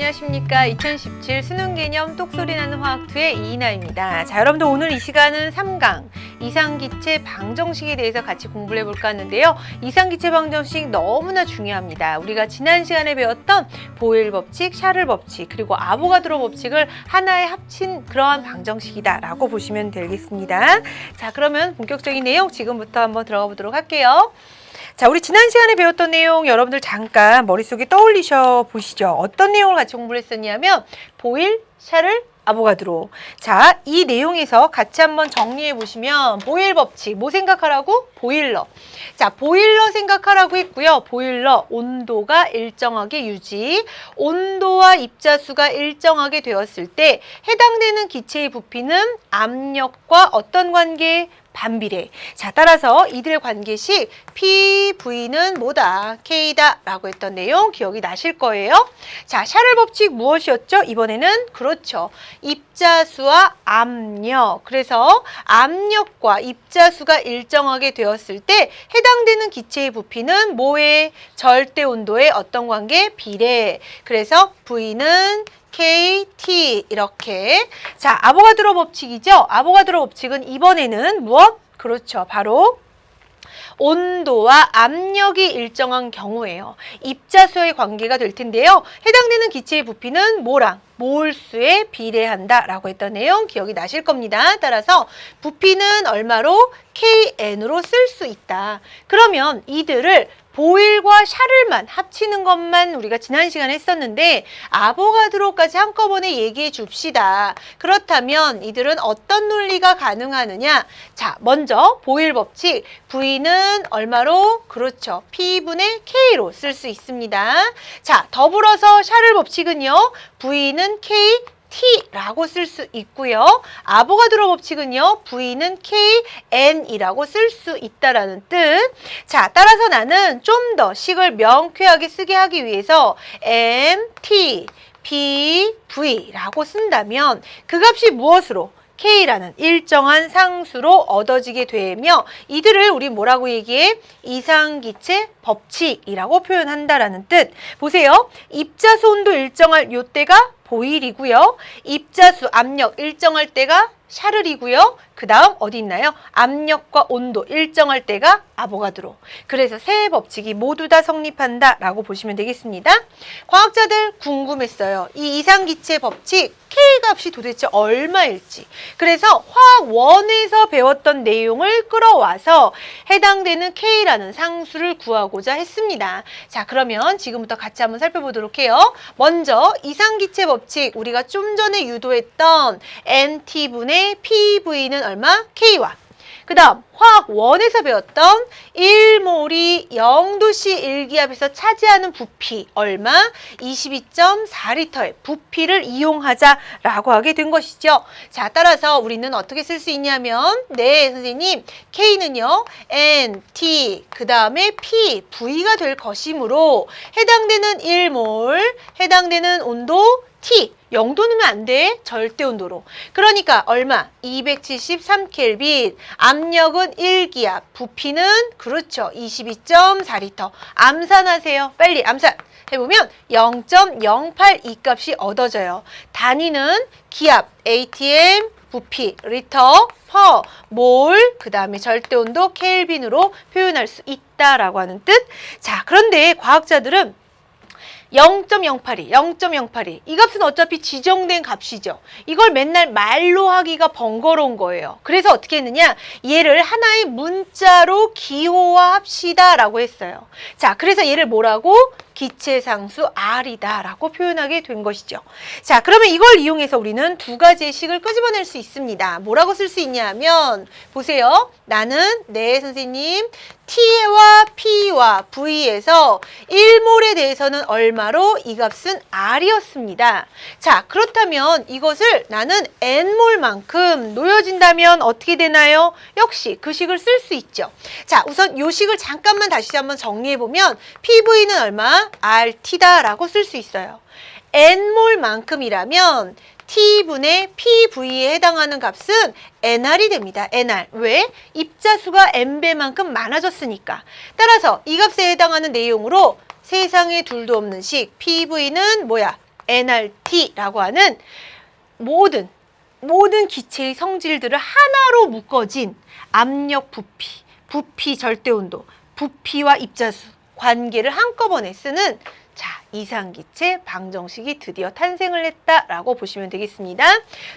안녕하십니까. 2017 수능 개념 똑소리 나는 화학2의 이인아입니다. 자, 여러분들 오늘 이 시간은 3강 이상기체 방정식에 대해서 같이 공부를 해볼까 하는데요. 이상기체 방정식 너무나 중요합니다. 우리가 지난 시간에 배웠던 보일 법칙, 샤를 법칙, 그리고 아보가드로 법칙을 하나에 합친 그러한 방정식이다 라고 보시면 되겠습니다. 자, 그러면 본격적인 내용 지금부터 한번 들어가 보도록 할게요. 자, 우리 지난 시간에 배웠던 내용 여러분들 잠깐 머릿속에 떠올리셔 보시죠. 어떤 내용을 같이 공부를 했었냐면 보일, 샤를, 아보가드로. 자, 이 내용에서 같이 한번 정리해 보시면 보일 법칙, 뭐 생각하라고? 보일러. 자, 보일러 생각하라고 했고요. 보일러 온도가 일정하게 유지, 온도와 입자수가 일정하게 되었을 때 해당되는 기체의 부피는 압력과 어떤 관계? 반비례. 자, 따라서 이들의 관계식 PV는 뭐다? K다 라고 했던 내용 기억이 나실 거예요. 자, 샤를 법칙 무엇이었죠? 이번에는 그렇죠. 입자수와 압력. 그래서 압력과 입자수가 일정하게 되었을 때 해당되는 기체의 부피는 뭐에? 절대 온도의 어떤 관계? 비례. 그래서 V는 KT 이렇게. 자, 아보가드로 법칙이죠. 아보가드로 법칙은 이번에는 무엇? 그렇죠. 바로 온도와 압력이 일정한 경우예요. 입자수의 관계가 될 텐데요. 해당되는 기체의 부피는 뭐랑? 몰수에 비례한다 라고 했던 내용 기억이 나실 겁니다. 따라서 부피는 얼마로? KN으로 쓸 수 있다. 그러면 이들을 보일과 샤를만 합치는 것만 우리가 지난 시간에 했었는데 아보가드로까지 한꺼번에 얘기해 줍시다. 그렇다면 이들은 어떤 논리가 가능하느냐? 자, 먼저 보일 법칙 V는 얼마로? 그렇죠. P분의 K로 쓸 수 있습니다. 자, 더불어서 샤를 법칙은요. V는 K T라고 쓸 수 있고요. 아보가드로 법칙은요. V는 KN이라고 쓸 수 있다라는 뜻. 자, 따라서 나는 좀 더 식을 명쾌하게 쓰게 하기 위해서 MT, PV라고 쓴다면 그 값이 무엇으로? K라는 일정한 상수로 얻어지게 되며 이들을 우리 뭐라고 얘기해? 이상기체 법칙이라고 표현한다라는 뜻. 보세요. 입자수 온도 일정할 요 때가 보일이고요. 입자수 압력 일정할 때가 샤를이고요. 그 다음 어디 있나요? 압력과 온도 일정할 때가 아보가드로. 그래서 세 법칙이 모두 다 성립한다 라고 보시면 되겠습니다. 과학자들 궁금했어요. 이 이상기체 법칙 K값이 도대체 얼마일지. 그래서 화학 1에서 배웠던 내용을 끌어와서 해당되는 K라는 상수를 구하고자 했습니다. 자, 그러면 지금부터 같이 한번 살펴보도록 해요. 먼저 이상기체 법칙 우리가 좀 전에 유도했던 NT분의 PV는 얼마? K와 그 다음 화학 1에서 배웠던 1몰이 0도씨 일기압에서 차지하는 부피 얼마? 22.4L의 부피를 이용하자라고 하게 된 것이죠. 자, 따라서 우리는 어떻게 쓸 수 있냐면 네, 선생님 K는요. N, T, 그 다음에 P, V가 될 것이므로 해당되는 1몰, 해당되는 온도 T, 0도 넣으면 안 돼. 절대 온도로. 그러니까 얼마? 273켈빈. 압력은 1기압. 부피는 그렇죠. 22.4L. 암산하세요. 빨리 암산. 해보면 0.08 이 값이 얻어져요. 단위는 기압, ATM, 부피, 리터, 퍼, 몰, 그 다음에 절대온도 켈빈으로 표현할 수 있다라고 하는 뜻. 자, 그런데 과학자들은 0.082, 0.082. 이 값은 어차피 지정된 값이죠. 이걸 맨날 말로 하기가 번거로운 거예요. 그래서 어떻게 했느냐? 얘를 하나의 문자로 기호화합시다 라고 했어요. 자, 그래서 얘를 뭐라고? 기체상수 R이다 라고 표현하게 된 것이죠. 자, 그러면 이걸 이용해서 우리는 두 가지의 식을 끄집어낼 수 있습니다. 뭐라고 쓸 수 있냐 하면 보세요. 나는 네 선생님 T와 P와 V에서 1몰에 대해서는 얼마로? 이 값은 R이었습니다. 자, 그렇다면 이것을 나는 N몰만큼 놓여진다면 어떻게 되나요? 역시 그 식을 쓸 수 있죠. 자, 우선 이 식을 잠깐만 다시 한번 정리해보면 PV는 얼마? RT다 라고 쓸 수 있어요. N몰만큼이라면 T분의 PV에 해당하는 값은 NR이 됩니다. NR. 왜? 입자수가 N배만큼 많아졌으니까. 따라서 이 값에 해당하는 내용으로 세상에 둘도 없는 식 PV는 뭐야? nRT라고 하는 모든 기체의 성질들을 하나로 묶어진 압력 부피, 부피 절대온도, 부피와 입자수 관계를 한꺼번에 쓰는 자, 이상기체 방정식이 드디어 탄생을 했다라고 보시면 되겠습니다.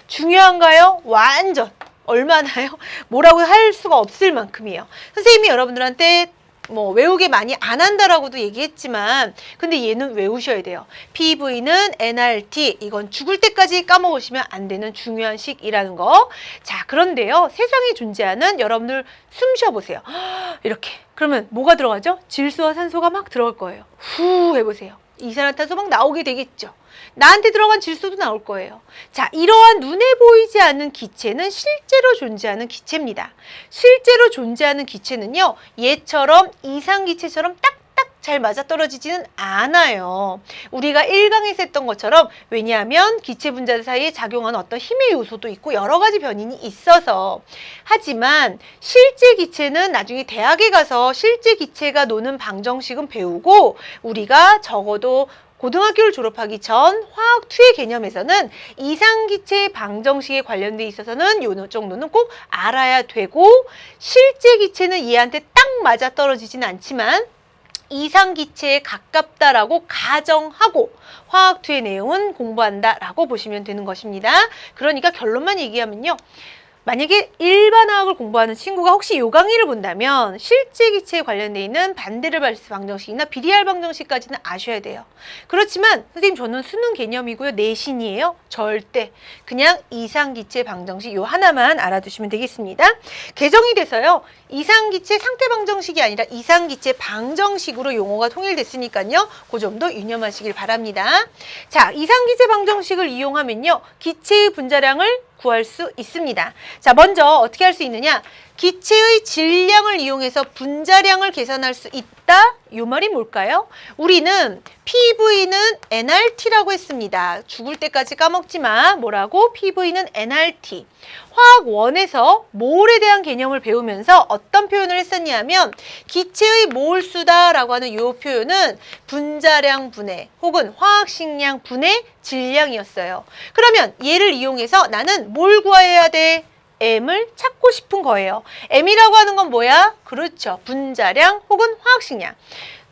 중요한가요? 완전. 얼마나요? 뭐라고 할 수가 없을 만큼이에요. 선생님이 여러분들한테 뭐 외우게 많이 안 한다라고도 얘기했지만 근데 얘는 외우셔야 돼요. PV는 nRT. 이건 죽을 때까지 까먹으시면 안 되는 중요한 식이라는 거. 자, 그런데요. 세상에 존재하는 여러분들 숨 쉬어보세요. 이렇게. 그러면 뭐가 들어가죠? 질소와 산소가 막 들어갈 거예요. 후 해보세요. 이산화탄소 막 나오게 되겠죠. 나한테 들어간 질소도 나올 거예요. 자, 이러한 눈에 보이지 않는 기체는 실제로 존재하는 기체입니다. 실제로 존재하는 기체는요, 얘처럼 이상기체처럼 딱딱 잘 맞아떨어지지는 않아요. 우리가 1강에서 했던 것처럼 왜냐하면 기체 분자들 사이에 작용하는 어떤 힘의 요소도 있고 여러 가지 변인이 있어서 하지만 실제 기체는 나중에 대학에 가서 실제 기체가 노는 방정식은 배우고 우리가 적어도 고등학교를 졸업하기 전 화학 2의 개념에서는 이상기체 방정식에 관련돼 있어서는 요 정도는 꼭 알아야 되고 실제 기체는 얘한테 딱 맞아떨어지진 않지만 이상기체에 가깝다라고 가정하고 화학 2의 내용은 공부한다라고 보시면 되는 것입니다. 그러니까 결론만 얘기하면요. 만약에 일반화학을 공부하는 친구가 혹시 이 강의를 본다면 실제 기체에 관련돼 있는 반데르발스 방정식이나 비리알 방정식까지는 아셔야 돼요. 그렇지만 선생님 저는 수능 개념이고요. 내신이에요. 절대 그냥 이상기체 방정식 요 하나만 알아두시면 되겠습니다. 개정이 돼서요. 이상기체 상태 방정식이 아니라 이상기체 방정식으로 용어가 통일됐으니까요. 그 점도 유념하시길 바랍니다. 자, 이상기체 방정식을 이용하면요. 기체의 분자량을 구할 수 있습니다. 자, 먼저 어떻게 할 수 있느냐? 기체의 질량을 이용해서 분자량을 계산할 수 있다? 이 말이 뭘까요? 우리는 PV는 nRT라고 했습니다. 죽을 때까지 까먹지 마. 뭐라고? PV는 nRT. 화학 1에서 몰에 대한 개념을 배우면서 어떤 표현을 했었냐면 기체의 몰수다라고 하는 이 표현은 분자량 분해 혹은 화학식량 분해 질량이었어요. 그러면 얘를 이용해서 나는 뭘 구해야 돼? M을 찾고 싶은 거예요. M이라고 하는 건 뭐야? 그렇죠. 분자량 혹은 화학식량.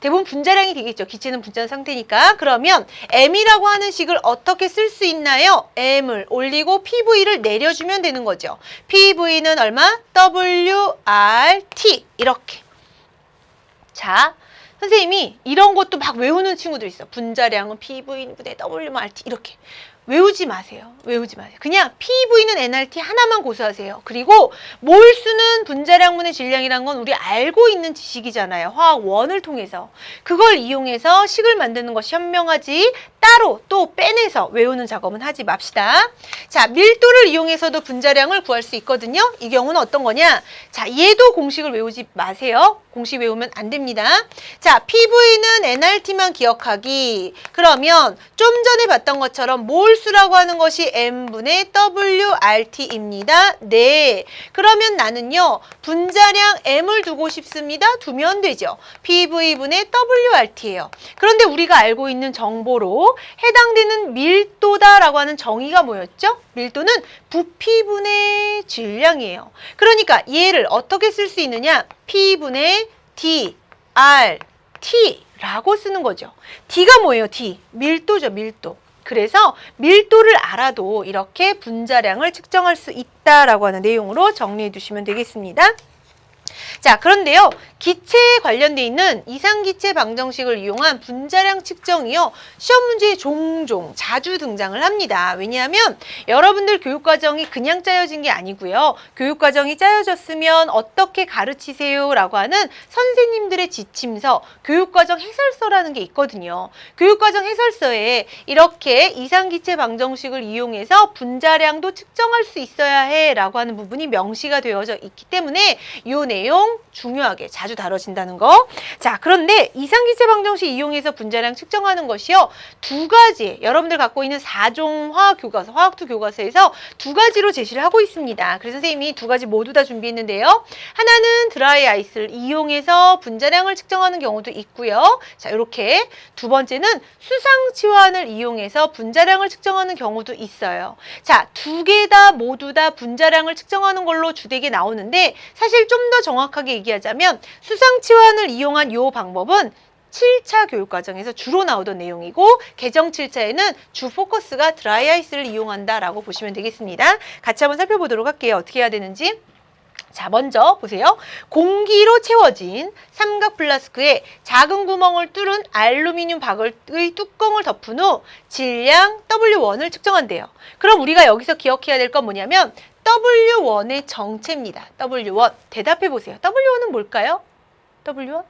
대부분 분자량이 되겠죠. 기체는 분자 상태니까. 그러면 M이라고 하는 식을 어떻게 쓸 수 있나요? M을 올리고 PV를 내려주면 되는 거죠. PV는 얼마? WRT. 이렇게. 자, 선생님이 이런 것도 막 외우는 친구들 있어. 분자량은 PV분의 WRT. 이렇게. 외우지 마세요. 외우지 마세요. 그냥 PV는 nRT 하나만 고수하세요. 그리고 몰수는 분자량분의 질량이란 건 우리 알고 있는 지식이잖아요. 화학 1을 통해서. 그걸 이용해서 식을 만드는 것이 현명하지 따로 또 빼내서 외우는 작업은 하지 맙시다. 자, 밀도를 이용해서도 분자량을 구할 수 있거든요. 이 경우는 어떤 거냐? 자, 얘도 공식을 외우지 마세요. 공식 외우면 안 됩니다. 자, PV는 nRT만 기억하기. 그러면 좀 전에 봤던 것처럼 몰수라고 하는 것이 M분의 WRT입니다. 네. 그러면 나는요. 분자량 M을 두고 싶습니다. 두면 되죠. PV분의 WRT예요. 그런데 우리가 알고 있는 정보로 해당되는 밀도다라고 하는 정의가 뭐였죠? 밀도는 부피분의 질량이에요. 그러니까 얘를 어떻게 쓸 수 있느냐? P분의 DRT라고 쓰는 거죠. D가 뭐예요? D. 밀도죠, 밀도. 그래서 밀도를 알아도 이렇게 분자량을 측정할 수 있다라고 하는 내용으로 정리해 두시면 되겠습니다. 자, 그런데요. 기체에 관련돼 있는 이상기체 방정식을 이용한 분자량 측정이요. 시험 문제에 종종 자주 등장을 합니다. 왜냐하면 여러분들 교육과정이 그냥 짜여진 게 아니고요. 교육과정이 짜여졌으면 어떻게 가르치세요? 라고 하는 선생님들의 지침서, 교육과정 해설서라는 게 있거든요. 교육과정 해설서에 이렇게 이상기체 방정식을 이용해서 분자량도 측정할 수 있어야 해 라고 하는 부분이 명시가 되어져 있기 때문에 이 내용 중요하게 자주 다뤄진다는 거. 자, 그런데 이상기체 방정식 이용해서 분자량 측정하는 것이요. 두 가지, 여러분들 갖고 있는 4종 화학교과서, 화학2 교과서에서 두 가지로 제시를 하고 있습니다. 그래서 선생님이 두 가지 모두 다 준비했는데요. 하나는 드라이 아이스를 이용해서 분자량을 측정하는 경우도 있고요. 자, 이렇게 두 번째는 수상치환을 이용해서 분자량을 측정하는 경우도 있어요. 자, 두 개 다 모두 다 분자량을 측정하는 걸로 주되게 나오는데 사실 좀 더 정확하게 얘기하자면 수상치환을 이용한 이 방법은 7차 교육과정에서 주로 나오던 내용이고 개정 7차에는 주 포커스가 드라이 아이스를 이용한다라고 보시면 되겠습니다. 같이 한번 살펴보도록 할게요. 어떻게 해야 되는지. 자, 먼저 보세요. 공기로 채워진 삼각 플라스크에 작은 구멍을 뚫은 알루미늄 박을의 뚜껑을 덮은 후 질량 W1을 측정한대요. 그럼 우리가 여기서 기억해야 될 건 뭐냐면 W1의 정체입니다. W1. 대답해 보세요. W1은 뭘까요? W1?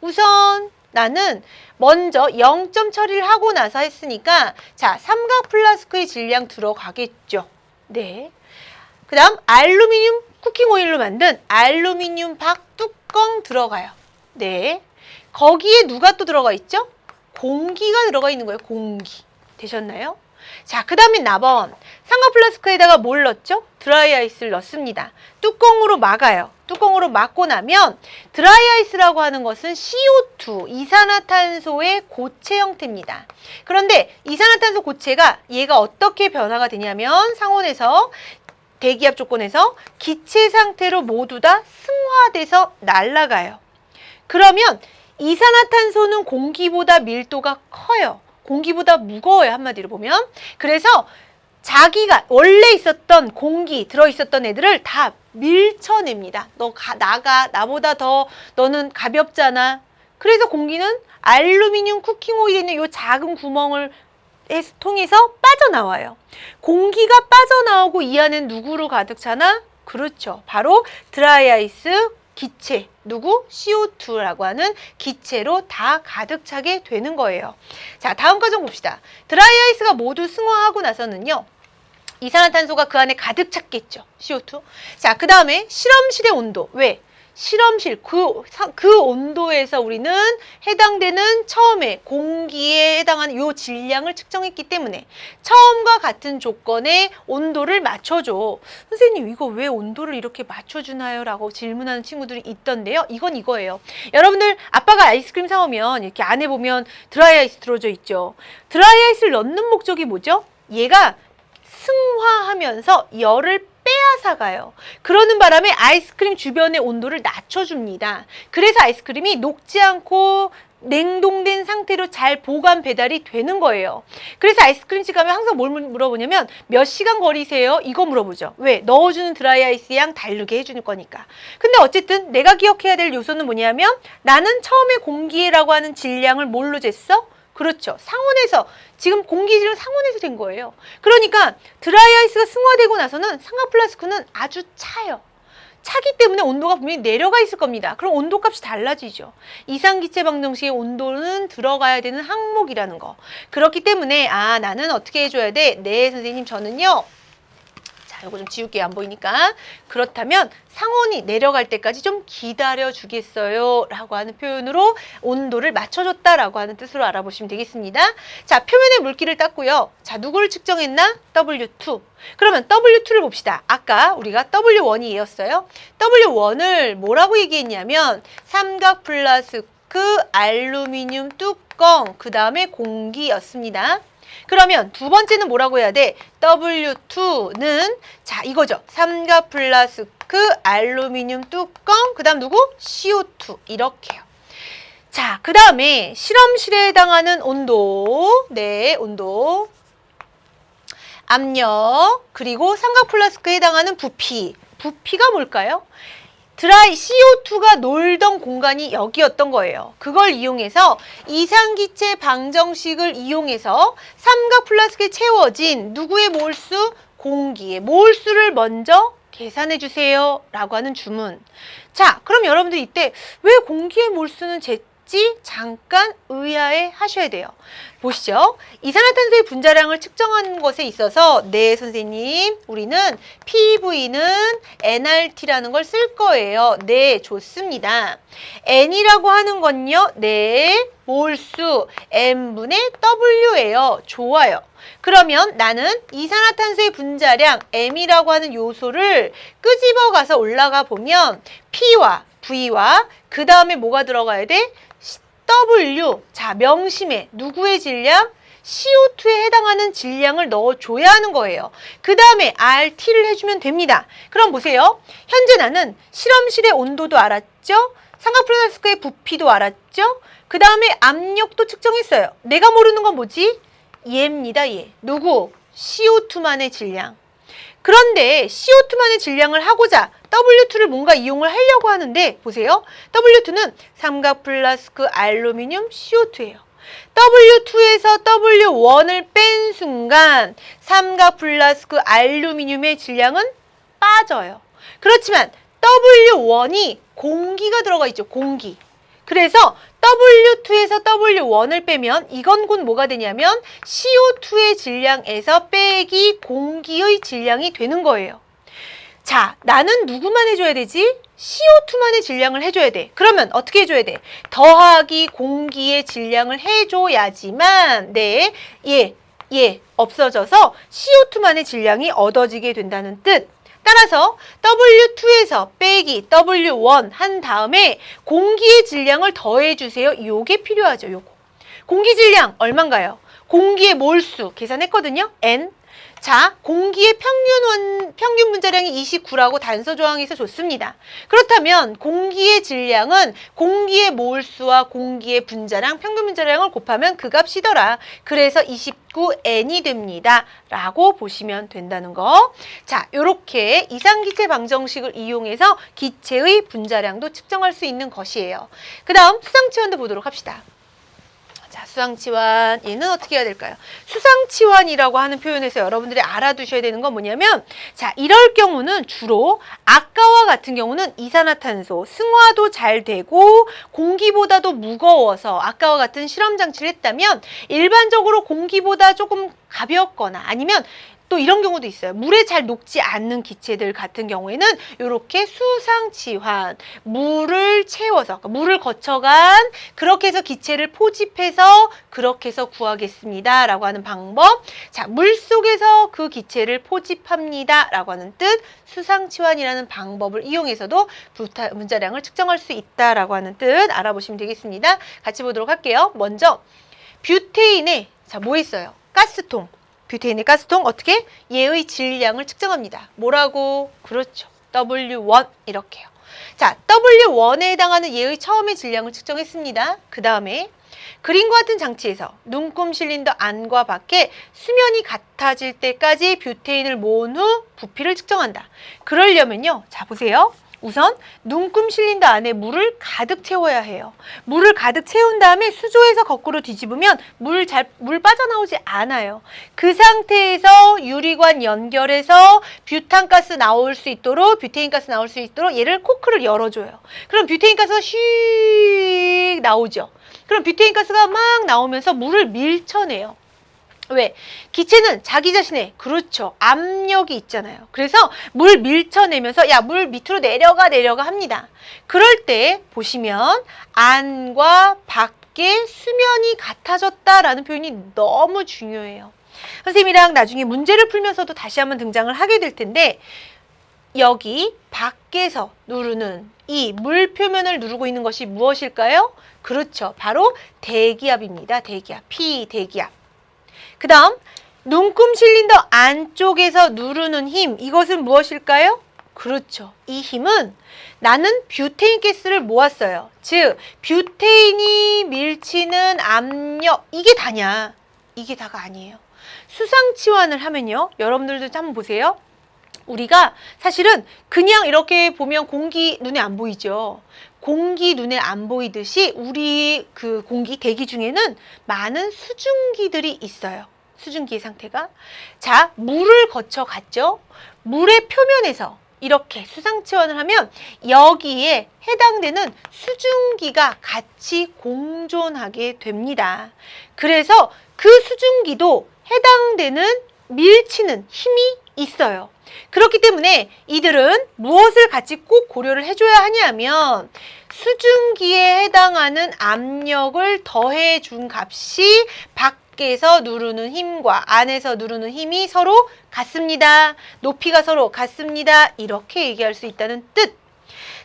우선 나는 먼저 0점 처리를 하고 나서 했으니까 자, 삼각 플라스크의 질량 들어가겠죠. 네. 그 다음 알루미늄 쿠킹 오일로 만든 알루미늄 박 뚜껑 들어가요. 네. 거기에 누가 또 들어가 있죠? 공기가 들어가 있는 거예요. 공기. 되셨나요? 자, 그 다음에 나번 삼각 플라스크에다가 뭘 넣었죠? 드라이 아이스를 넣습니다. 뚜껑으로 막아요. 뚜껑으로 막고 나면 드라이 아이스라고 하는 것은 CO2, 이산화탄소의 고체 형태입니다. 그런데 이산화탄소 고체가 얘가 어떻게 변화가 되냐면 상온에서 대기압 조건에서 기체 상태로 모두 다 승화돼서 날아가요. 그러면 이산화탄소는 공기보다 밀도가 커요. 공기보다 무거워요. 한마디로 보면. 그래서 자기가 원래 있었던 공기 들어있었던 애들을 다 밀쳐냅니다. 너 나가. 나보다 더 너는 가볍잖아. 그래서 공기는 알루미늄 쿠킹 오일에 있는 이 작은 구멍을 통해서 빠져나와요. 공기가 빠져나오고 이 안엔 누구로 가득 차나? 그렇죠. 바로 드라이 아이스 기체, 누구? CO2라고 하는 기체로 다 가득 차게 되는 거예요. 자, 다음 과정 봅시다. 드라이 아이스가 모두 승화하고 나서는요. 이산화탄소가 그 안에 가득 찼겠죠. CO2. 자, 그 다음에 실험실의 온도. 왜? 실험실 그 온도에서 우리는 해당되는 처음에 공기에 해당하는 요 질량을 측정했기 때문에 처음과 같은 조건의 온도를 맞춰줘. 선생님 이거 왜 온도를 이렇게 맞춰주나요? 라고 질문하는 친구들이 있던데요. 이건 이거예요. 여러분들 아빠가 아이스크림 사오면 이렇게 안에 보면 드라이 아이스 들어져 있죠. 드라이 아이스를 넣는 목적이 뭐죠? 얘가 승화하면서 열을 빼앗아가요. 그러는 바람에 아이스크림 주변의 온도를 낮춰줍니다. 그래서 아이스크림이 녹지 않고 냉동된 상태로 잘 보관 배달이 되는 거예요. 그래서 아이스크림집 가면 항상 뭘 물어보냐면 몇 시간 걸리세요? 이거 물어보죠. 왜? 넣어주는 드라이 아이스 양 다르게 해주는 거니까. 근데 어쨌든 내가 기억해야 될 요소는 뭐냐면 나는 처음에 공기라고 하는 질량을 뭘로 쟀어? 그렇죠. 상온에서 지금 공기질은 상온에서 된 거예요. 그러니까 드라이 아이스가 승화되고 나서는 삼각 플라스크는 아주 차요. 차기 때문에 온도가 분명히 내려가 있을 겁니다. 그럼 온도값이 달라지죠. 이상기체 방정식의 온도는 들어가야 되는 항목이라는 거. 그렇기 때문에 나는 어떻게 해줘야 돼? 네 선생님 저는요. 이거 좀 지울게요. 안 보이니까. 그렇다면 상온이 내려갈 때까지 좀 기다려 주겠어요 라고 하는 표현으로 온도를 맞춰줬다라고 하는 뜻으로 알아보시면 되겠습니다. 자, 표면의 물기를 땄고요. 자, 누구를 측정했나? W2. 그러면 W2를 봅시다. 아까 우리가 W1이 얘였어요. W1을 뭐라고 얘기했냐면 삼각 플라스크 알루미늄 뚜껑 그 다음에 공기였습니다. 그러면 두 번째는 뭐라고 해야 돼? W2는 자 이거죠. 삼각 플라스크 알루미늄 뚜껑 그 다음 누구? CO2 이렇게요. 자, 그 다음에 실험실에 해당하는 온도 네, 온도 압력 그리고 삼각 플라스크에 해당하는 부피 부피가 뭘까요? 드라이 CO2가 놀던 공간이 여기였던 거예요. 그걸 이용해서 이상기체 방정식을 이용해서 삼각 플라스크에 채워진 누구의 몰수? 공기의 몰수를 먼저 계산해 주세요 라고 하는 주문. 자, 그럼 여러분들 이때 왜 공기의 몰수는 쟀지? 잠깐 의아해 하셔야 돼요. 보시죠. 이산화탄소의 분자량을 측정하는 것에 있어서 네 선생님 우리는 PV는 nRT라는 걸 쓸 거예요. 네 좋습니다. N이라고 하는 건요. 네 몰수 M분의 W예요. 좋아요. 그러면 나는 이산화탄소의 분자량 M이라고 하는 요소를 끄집어 가서 올라가 보면 P와 V와 그 다음에 뭐가 들어가야 돼? W. 자, 명심해. 누구의 질량? CO2에 해당하는 질량을 넣어줘야 하는 거예요. 그 다음에 RT를 해주면 됩니다. 그럼 보세요. 현재 나는 실험실의 온도도 알았죠? 삼각플라스크의 부피도 알았죠? 그 다음에 압력도 측정했어요. 내가 모르는 건 뭐지? 얘입니다. 얘. 누구? CO2만의 질량. 그런데 CO2만의 질량을 하고자 W2를 뭔가 이용을 하려고 하는데 보세요. W2는 삼각플라스크 알루미늄 CO2예요. W2에서 W1을 뺀 순간 삼각플라스크 알루미늄의 질량은 빠져요. 그렇지만 W1이 공기가 들어가 있죠. 공기. 그래서 W2에서 W1을 빼면 이건 곧 뭐가 되냐면 CO2의 질량에서 빼기 공기의 질량이 되는 거예요. 자, 나는 누구만 해줘야 되지? CO2만의 질량을 해줘야 돼. 그러면 어떻게 해줘야 돼? 더하기 공기의 질량을 해줘야지만 네, 얘 없어져서 CO2만의 질량이 얻어지게 된다는 뜻. 따라서 W2에서 빼기 W1 한 다음에 공기의 질량을 더해주세요. 요게 필요하죠. 요거. 공기 질량 얼마인가요? 공기의 몰수 계산했거든요. N. 자, 공기의 평균 분자량이 29라고 단서 조항에서 줬습니다. 그렇다면 공기의 질량은 공기의 몰수와 공기의 분자량, 평균 분자량을 곱하면 그 값이더라. 그래서 29N이 됩니다. 라고 보시면 된다는 거. 자, 요렇게 이산기체 방정식을 이용해서 기체의 분자량도 측정할 수 있는 것이에요. 그 다음 수상치환도 보도록 합시다. 자, 수상치환. 얘는 어떻게 해야 될까요? 수상치환이라고 하는 표현에서 여러분들이 알아두셔야 되는 건 뭐냐면, 자, 이럴 경우는 주로 아까와 같은 경우는 이산화탄소, 승화도 잘 되고 공기보다도 무거워서 아까와 같은 실험 장치를 했다면 일반적으로 공기보다 조금 가볍거나 아니면 또 이런 경우도 있어요. 물에 잘 녹지 않는 기체들 같은 경우에는 이렇게 수상치환, 물을 채워서, 그러니까 물을 거쳐간 그렇게 해서 기체를 포집해서 그렇게 해서 구하겠습니다. 라고 하는 방법. 자, 물 속에서 그 기체를 포집합니다. 라고 하는 뜻. 수상치환이라는 방법을 이용해서도 분자량을 측정할 수 있다라고 하는 뜻 알아보시면 되겠습니다. 같이 보도록 할게요. 먼저 뷰테인에 자, 뭐 있어요? 가스통. 뷰테인의 가스통 어떻게? 얘의 질량을 측정합니다. 뭐라고? 그렇죠. W1 이렇게요. 자, W1에 해당하는 얘의 처음의 질량을 측정했습니다. 그 다음에 그림과 같은 장치에서 눈금 실린더 안과 밖에 수면이 같아질 때까지 뷰테인을 모은 후 부피를 측정한다. 그러려면요. 자, 보세요. 우선 눈금 실린더 안에 물을 가득 채워야 해요. 물을 가득 채운 다음에 수조에서 거꾸로 뒤집으면 물 빠져나오지 않아요. 그 상태에서 유리관 연결해서 뷰탄가스 나올 수 있도록 뷰테인가스 나올 수 있도록 얘를 코크를 열어줘요. 그럼 뷰테인가스가 슉 나오죠. 그럼 뷰테인가스가 막 나오면서 물을 밀쳐내요. 왜? 기체는 자기 자신의 그렇죠. 압력이 있잖아요. 그래서 물 밀쳐내면서 야, 물 밑으로 내려가 합니다. 그럴 때 보시면 안과 밖에 수면이 같아졌다라는 표현이 너무 중요해요. 선생님이랑 나중에 문제를 풀면서도 다시 한번 등장을 하게 될 텐데 여기 밖에서 누르는 이 물 표면을 누르고 있는 것이 무엇일까요? 그렇죠. 바로 대기압입니다. 대기압. P 대기압. 그 다음 눈금 실린더 안쪽에서 누르는 힘 이것은 무엇일까요? 그렇죠. 이 힘은 나는 뷰테인 가스를 모았어요. 즉 뷰테인이 밀치는 압력 이게 다냐? 이게 다가 아니에요. 수상치환을 하면요. 여러분들도 한번 보세요. 우리가 사실은 그냥 이렇게 보면 공기 눈에 안 보이죠. 공기 눈에 안 보이듯이 우리 그 공기 대기 중에는 많은 수증기들이 있어요. 수증기의 상태가. 자, 물을 거쳐 갔죠. 물의 표면에서 이렇게 수상치환을 하면 여기에 해당되는 수증기가 같이 공존하게 됩니다. 그래서 그 수증기도 해당되는 밀치는 힘이 있어요. 그렇기 때문에 이들은 무엇을 같이 꼭 고려를 해줘야 하냐면 수증기에 해당하는 압력을 더해 준 값이 밖에서 누르는 힘과 안에서 누르는 힘이 서로 같습니다. 높이가 서로 같습니다. 이렇게 얘기할 수 있다는 뜻.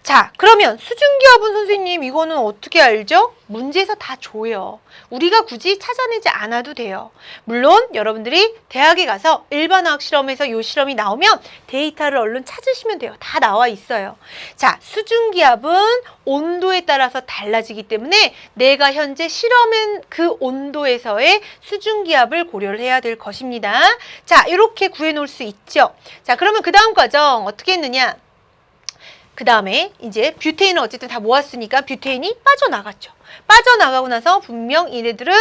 자, 그러면 수증기압은 선생님 이거는 어떻게 알죠? 문제에서 다 줘요. 우리가 굳이 찾아내지 않아도 돼요. 물론 여러분들이 대학에 가서 일반화학 실험에서 이 실험이 나오면 데이터를 얼른 찾으시면 돼요. 다 나와 있어요. 자, 수증기압은 온도에 따라서 달라지기 때문에 내가 현재 실험한 그 온도에서의 수증기압을 고려를 해야 될 것입니다. 자, 이렇게 구해놓을 수 있죠. 자, 그러면 그 다음 과정 어떻게 했느냐? 그 다음에 이제 뷰테인을 어쨌든 다 모았으니까 뷰테인이 빠져나갔죠. 빠져나가고 나서 분명 얘네들은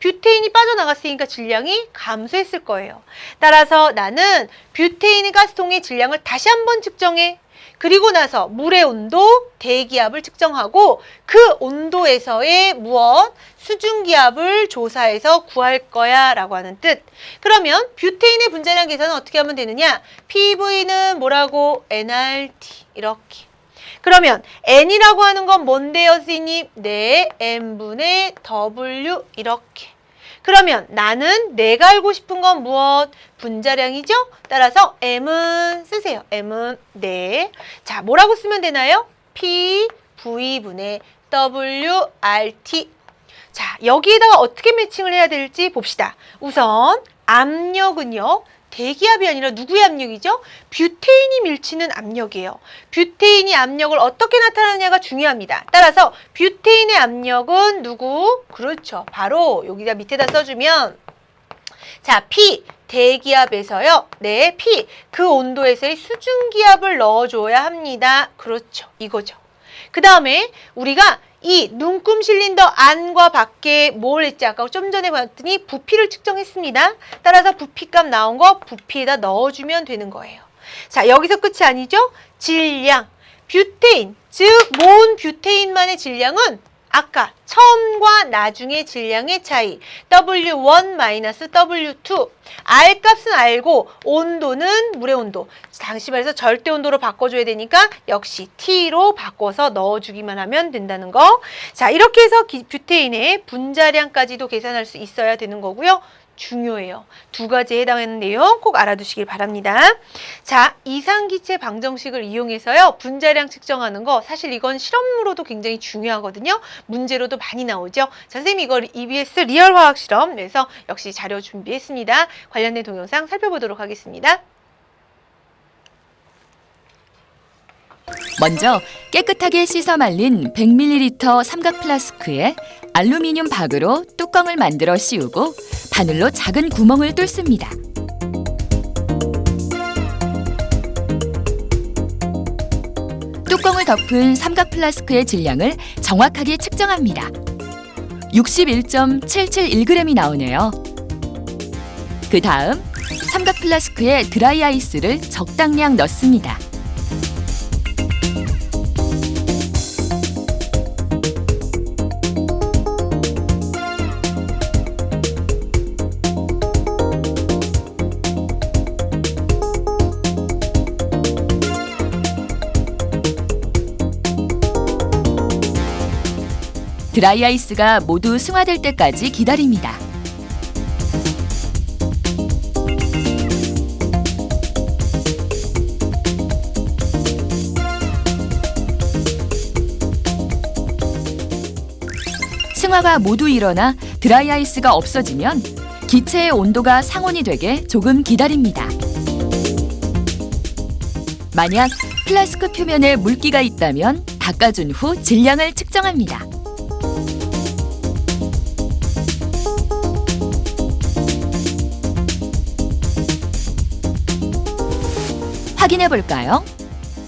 뷰테인이 빠져나갔으니까 질량이 감소했을 거예요. 따라서 나는 뷰테인 가스통의 질량을 다시 한번 측정해. 그리고 나서 물의 온도, 대기압을 측정하고 그 온도에서의 무엇? 수증기압을 조사해서 구할 거야 라고 하는 뜻. 그러면 뷰테인의 분자량 계산은 어떻게 하면 되느냐? PV는 뭐라고? nRT 이렇게. 그러면 N이라고 하는 건 뭔데요, 선생님? 네, N분의 W 이렇게. 그러면 나는 내가 알고 싶은 건 무엇? 분자량이죠? 따라서 M은 쓰세요. M은 네. 자, 뭐라고 쓰면 되나요? PV분의 WRT. 자, 여기에다가 어떻게 매칭을 해야 될지 봅시다. 우선 압력은요. 대기압이 아니라 누구의 압력이죠? 뷰테인이 밀치는 압력이에요. 뷰테인이 압력을 어떻게 나타나느냐가 중요합니다. 따라서 뷰테인의 압력은 누구? 그렇죠. 바로 여기다 밑에다 써주면 자, P 대기압에서요. 네, P 그 온도에서의 수증기압을 넣어줘야 합니다. 그렇죠. 이거죠. 그 다음에 우리가 이 눈금 실린더 안과 밖에 뭘 했지? 아까 좀 전에 봤더니 부피를 측정했습니다. 따라서 부피값 나온 거 부피에다 넣어주면 되는 거예요. 자, 여기서 끝이 아니죠? 질량, 뷰테인, 즉 모은 뷰테인만의 질량은 아까 처음과 나중의 질량의 차이 W1-W2 R 값은 알고 온도는 물의 온도 당시 말해서 절대 온도로 바꿔줘야 되니까 역시 T로 바꿔서 넣어주기만 하면 된다는 거. 자, 이렇게 해서 뷰테인의 분자량까지도 계산할 수 있어야 되는 거고요. 중요해요. 두 가지에 해당하는 내용 꼭 알아두시길 바랍니다. 자, 이상기체 방정식을 이용해서요. 분자량 측정하는 거 사실 이건 실험으로도 굉장히 중요하거든요. 문제로도 많이 나오죠. 자, 선생님이 이걸 EBS 리얼화학 실험에서 역시 자료 준비했습니다. 관련된 동영상 살펴보도록 하겠습니다. 먼저 깨끗하게 씻어 말린 100ml 삼각 플라스크에 알루미늄 박으로 뚜껑을 만들어 씌우고 바늘로 작은 구멍을 뚫습니다. 뚜껑을 덮은 삼각 플라스크의 질량을 정확하게 측정합니다. 61.771g이 나오네요. 그 다음 삼각 플라스크에 드라이 아이스를 적당량 넣습니다. 드라이 아이스가 모두 승화될 때까지 기다립니다. 승화가 모두 일어나 드라이 아이스가 없어지면 기체의 온도가 상온이 되게 조금 기다립니다. 만약 플라스크 표면에 물기가 있다면 닦아준 후 질량을 측정합니다. 확인해 볼까요?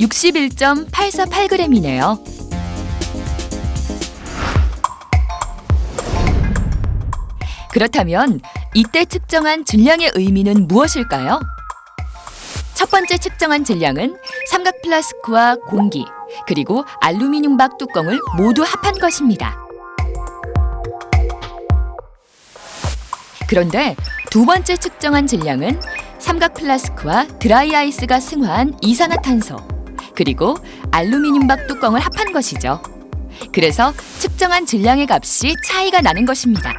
61.848g이네요. 그렇다면 이때 측정한 질량의 의미는 무엇일까요? 첫 번째 측정한 질량은 삼각 플라스크와 공기, 그리고 알루미늄 박 뚜껑을 모두 합한 것입니다. 그 그런데 두 번째 측정한 질량은 삼각 플라스크와 드라이 아이스가 승화한 이산화탄소, 그리고 알루미늄박 뚜껑을 합한 것이죠. 그래서 측정한 질량의 값이 차이가 나는 것입니다.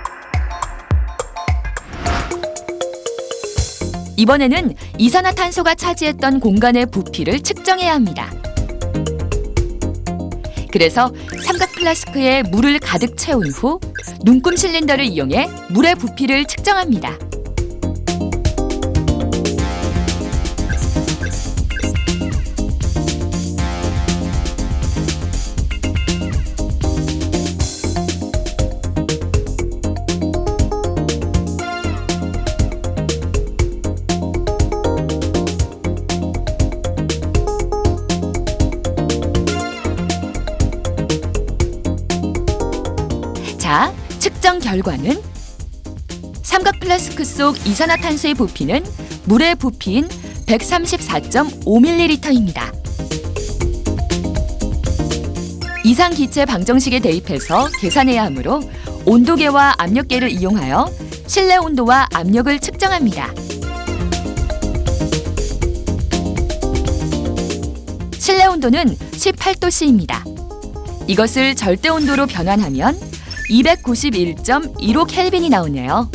이번에는 이산화탄소가 차지했던 공간의 부피를 측정해야 합니다. 그래서 삼각 플라스크에 물을 가득 채운 후 눈금 실린더를 이용해 물의 부피를 측정합니다. 자, 측정 결과는 삼각 플라스크 속 이산화탄소의 부피는 물의 부피인 134.5ml입니다. 이상 기체 방정식에 대입해서 계산해야 하므로 온도계와 압력계를 이용하여 실내 온도와 압력을 측정합니다. 실내 온도는 18도씨입니다. 이것을 절대 온도로 변환하면 291.15 켈빈이 나오네요.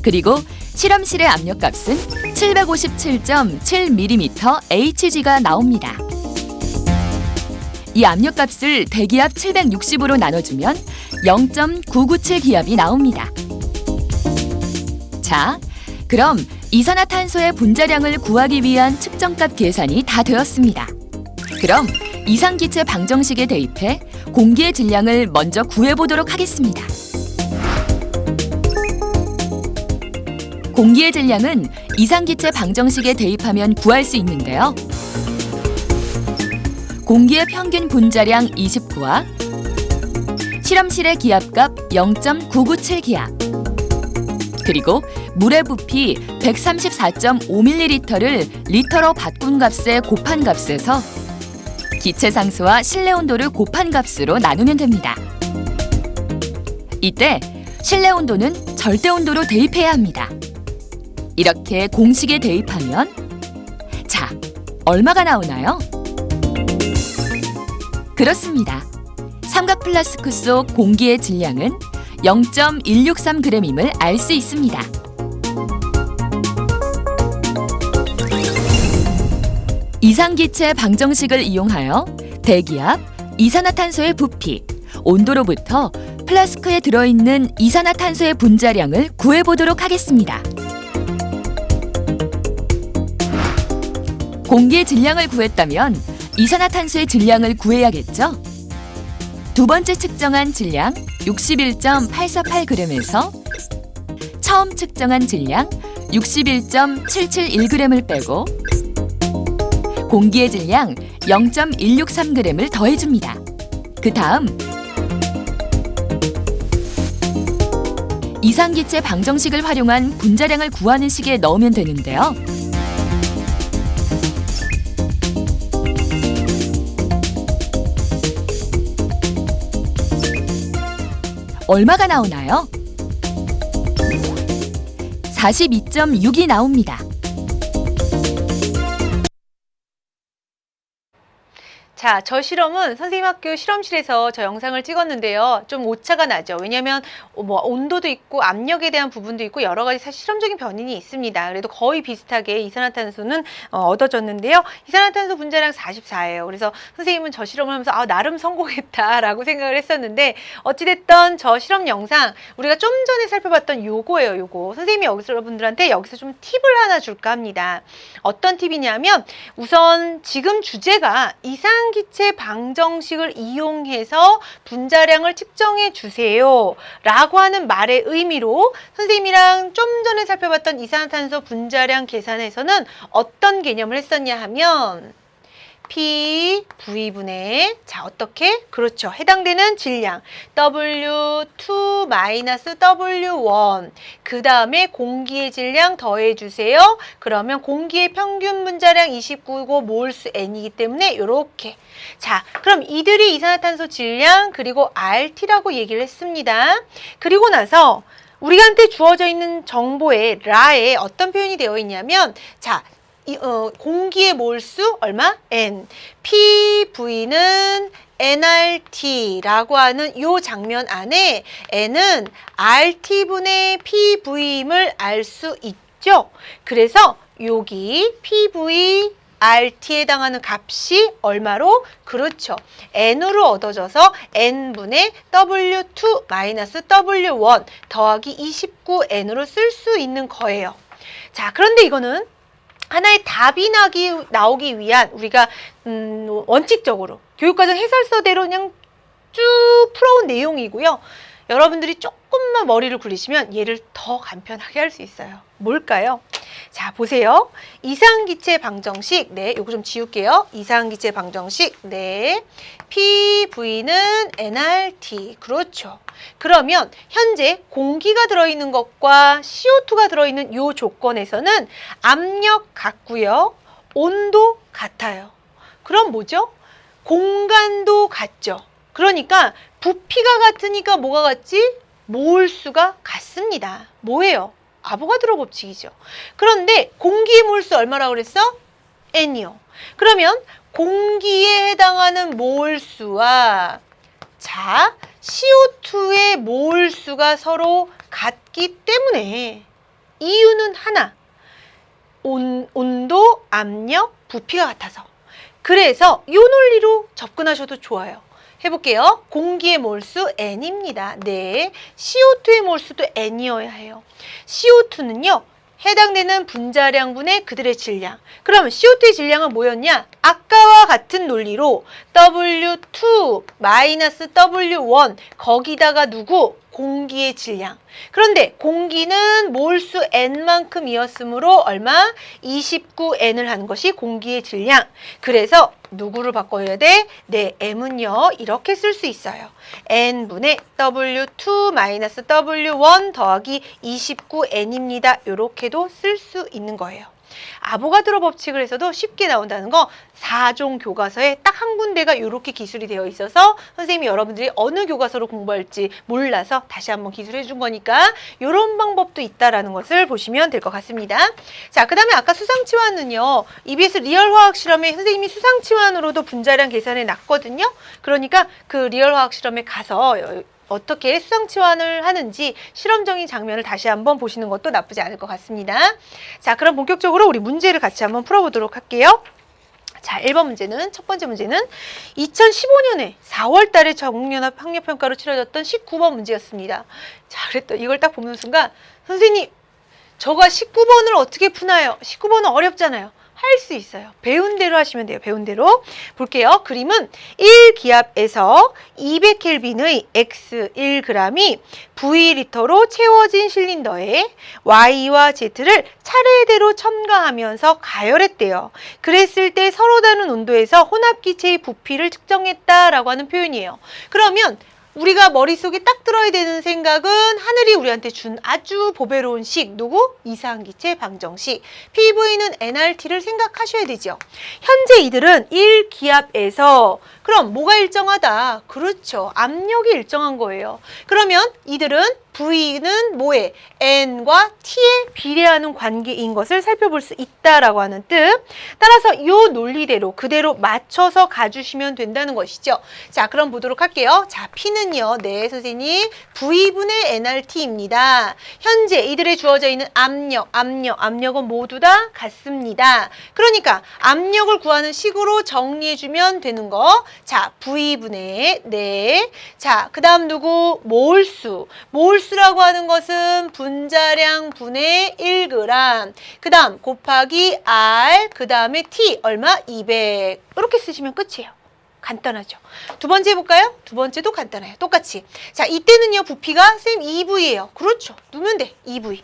그리고 실험실의 압력값은 757.7mm Hg가 나옵니다. 이 압력값을 대기압 760으로 나눠주면 0.997 기압이 나옵니다. 자, 그럼 이산화탄소의 분자량을 구하기 위한 측정값 계산이 다 되었습니다. 그럼 이상기체 방정식에 대입해 공기의 질량을 먼저 구해보도록 하겠습니다. 공기의 질량은 이상기체 방정식에 대입하면 구할 수 있는데요. 공기의 평균 분자량 29와 실험실의 기압값 0.997 기압, 그리고 물의 부피 134.5ml를 리터로 바꾼 값에 곱한 값에서 기체 상수와 실내 온도를 곱한 값으로 나누면 됩니다. 이때 실내 온도는 절대 온도로 대입해야 합니다. 이렇게 공식에 대입하면 자, 얼마가 나오나요? 그렇습니다. 삼각 플라스크 속 공기의 질량은 0.163g임을 알 수 있습니다. 이상기체 방정식을 이용하여 대기압, 이산화탄소의 부피, 온도로부터 플라스크에 들어있는 이산화탄소의 분자량을 구해보도록 하겠습니다. 공기의 질량을 구했다면 이산화탄소의 질량을 구해야겠죠? 두 번째 측정한 질량 61.848g에서 처음 측정한 질량 61.771g을 빼고 공기의 질량 0.163g을 더해줍니다. 그 다음 이상기체 방정식을 활용한 분자량을 구하는 식에 넣으면 되는데요. 얼마가 나오나요? 42.6이 나옵니다. 자, 저 실험은 선생님 학교 실험실에서 저 영상을 찍었는데요. 좀 오차가 나죠. 왜냐하면 온도도 있고 압력에 대한 부분도 있고 여러 가지 사실 실험적인 변인이 있습니다. 그래도 거의 비슷하게 이산화탄소는 얻어졌는데요. 이산화탄소 분자량 44예요. 그래서 선생님은 저 실험을 하면서 나름 성공했다라고 생각을 했었는데 어찌됐든 저 실험 영상 우리가 좀 전에 살펴봤던 요거예요. 요거. 선생님이 여러분들한테 여기서 좀 팁을 하나 줄까 합니다. 어떤 팁이냐면 우선 지금 주제가 이상기체 방정식을 이용해서 분자량을 측정해 주세요 라고 하는 말의 의미로 선생님이랑 좀 전에 살펴봤던 이산화탄소 분자량 계산에서는 어떤 개념을 했었냐 하면 PV분의 자 어떻게? 그렇죠. 해당되는 질량 W2 마이너스 W1 그 다음에 공기의 질량 더해주세요. 그러면 공기의 평균 분자량 29고 몰수 N이기 때문에 이렇게 자 그럼 이들이 이산화탄소 질량 그리고 RT라고 얘기를 했습니다. 그리고 나서 우리한테 주어져 있는 정보에 라에 어떤 표현이 되어 있냐면 자 공기의 몰수 얼마? N. PV는 nRT라고 하는 요 장면 안에 N은 RT분의 PV임을 알 수 있죠. 그래서 여기 PV RT에 해당하는 값이 얼마로? 그렇죠. N으로 얻어져서 N분의 W2 마이너스 W1 더하기 29N으로 쓸 수 있는 거예요. 자, 그런데 이거는 하나의 답이 나오기 위한 우리가 원칙적으로 교육과정 해설서대로 그냥 쭉 풀어온 내용이고요. 여러분들이 조금만 머리를 굴리시면 얘를 더 간편하게 할 수 있어요. 뭘까요? 자, 보세요. 이상기체 방정식, 네, 요거 좀 지울게요. 이상기체 방정식, 네, PV는 nRT, 그렇죠. 그러면 현재 공기가 들어있는 것과 CO2가 들어있는 요 조건에서는 압력 같고요. 온도 같아요. 그럼 뭐죠? 공간도 같죠. 그러니까 부피가 같으니까 뭐가 같지? 몰수가 같습니다. 뭐예요? 아보가드로 법칙이죠. 그런데 공기의 몰수 얼마라고 그랬어? N이요. 그러면 공기에 해당하는 몰수와 자, CO2의 몰수가 서로 같기 때문에 이유는 하나. 온도, 압력, 부피가 같아서. 그래서 이 논리로 접근하셔도 좋아요. 해볼게요. 공기의 몰수 N입니다. 네, CO2의 몰수도 N이어야 해요. CO2는요. 해당되는 분자량분의 그들의 질량. 그러면 CO2의 질량은 뭐였냐? 아까와 같은 논리로 W2 마이너스 W1 거기다가 누구? 공기의 질량. 그런데 공기는 몰수 N만큼이었으므로 얼마? 29N을 한 것이 공기의 질량. 그래서 누구를 바꿔야 돼? 네, M은요. 이렇게 쓸 수 있어요. N분의 W2 마이너스 W1 더하기 29N입니다. 이렇게도 쓸 수 있는 거예요. 아보가드로 법칙을 해서도 쉽게 나온다는 거 4종 교과서에 딱 한 군데가 이렇게 기술이 되어 있어서 선생님이 여러분들이 어느 교과서로 공부할지 몰라서 다시 한번 기술해 준 거니까 이런 방법도 있다라는 것을 보시면 될 것 같습니다. 자, 그 다음에 아까 수상치환은요. EBS 리얼화학 실험에 선생님이 수상치환으로도 분자량 계산해 놨거든요. 그러니까 그 리얼화학 실험에 가서 어떻게 수상치환을 하는지 실험적인 장면을 다시 한번 보시는 것도 나쁘지 않을 것 같습니다. 자, 그럼 본격적으로 우리 문제를 같이 한번 풀어보도록 할게요. 자, 1번 문제는, 첫 번째 문제는 2015년에 4월 달에 전국연합 학력평가로 치러졌던 19번 문제였습니다. 자, 그랬더니 이걸 딱 보는 순간 선생님, 저가 19번을 어떻게 푸나요? 19번은 어렵잖아요. 할 수 있어요. 배운 대로 하시면 돼요. 배운 대로. 볼게요. 그림은 1기압에서 200켈빈의 X 1g이 V리터로 채워진 실린더에 Y와 Z를 차례대로 첨가하면서 가열했대요. 그랬을 때 서로 다른 온도에서 혼합기체의 부피를 측정했다라고 하는 표현이에요. 그러면 우리가 머릿속에 딱 들어야 되는 생각은 하늘이 우리한테 준 아주 보배로운 식, 누구? 이상기체 방정식. PV는 nRT를 생각하셔야 되죠. 현재 이들은 1기압에서 그럼 뭐가 일정하다? 그렇죠. 압력이 일정한 거예요. 그러면 이들은 V는 뭐에? N과 T에 비례하는 관계인 것을 살펴볼 수 있다라고 하는 뜻. 따라서 이 논리대로 그대로 맞춰서 가주시면 된다는 것이죠. 자, 그럼 보도록 할게요. 자, P는요. 네, 선생님. V분의 nRT입니다. 현재 이들에 주어져 있는 압력은 모두 다 같습니다. 그러니까 압력을 구하는 식으로 정리해주면 되는 거. 자, V분의 네. 자, 그 다음 누구? 몰수라고 하는 것은 분자량 분의 1g. 그 다음 곱하기 R. 그 다음에 T 얼마? 200. 이렇게 쓰시면 끝이에요. 간단하죠. 두 번째 해볼까요? 두 번째도 간단해요. 똑같이. 자, 이때는요. 부피가 선생님 2V예요. 그렇죠. 누면 돼. 2V.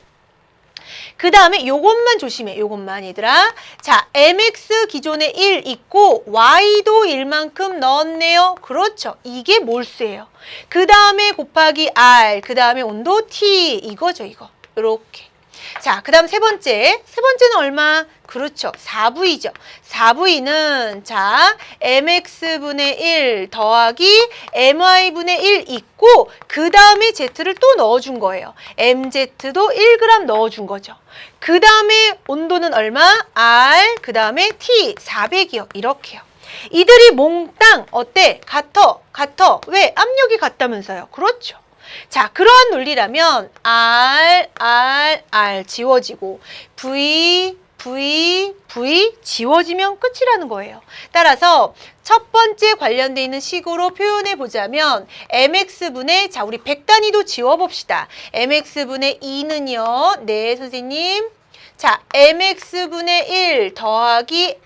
그 다음에 요것만 조심해. 요것만 얘들아. 자, mx 기존에 1 있고 y도 1만큼 넣었네요. 그렇죠. 이게 몰수예요. 그 다음에 곱하기 r, 그 다음에 온도 t 이거죠. 이거. 요렇게. 자, 그 다음 세 번째는 얼마? 그렇죠. 4V죠. 4V는 자, mx분의 1 더하기 my분의 1 있고 그 다음에 z를 또 넣어준 거예요. mz도 1g 넣어준 거죠. 그 다음에 온도는 얼마? R, 그 다음에 T, 400이요. 이렇게요. 이들이 몽땅 어때? 같아. 왜? 압력이 같다면서요. 그렇죠. 자, 그러한 논리라면 R 지워지고 V 지워지면 끝이라는 거예요. 따라서 첫 번째 관련돼 있는 식으로 표현해 보자면 mx분의 자, 우리 100단위도 지워봅시다. mx분의 2는요. 네, 선생님. 자, mx분의 1 더하기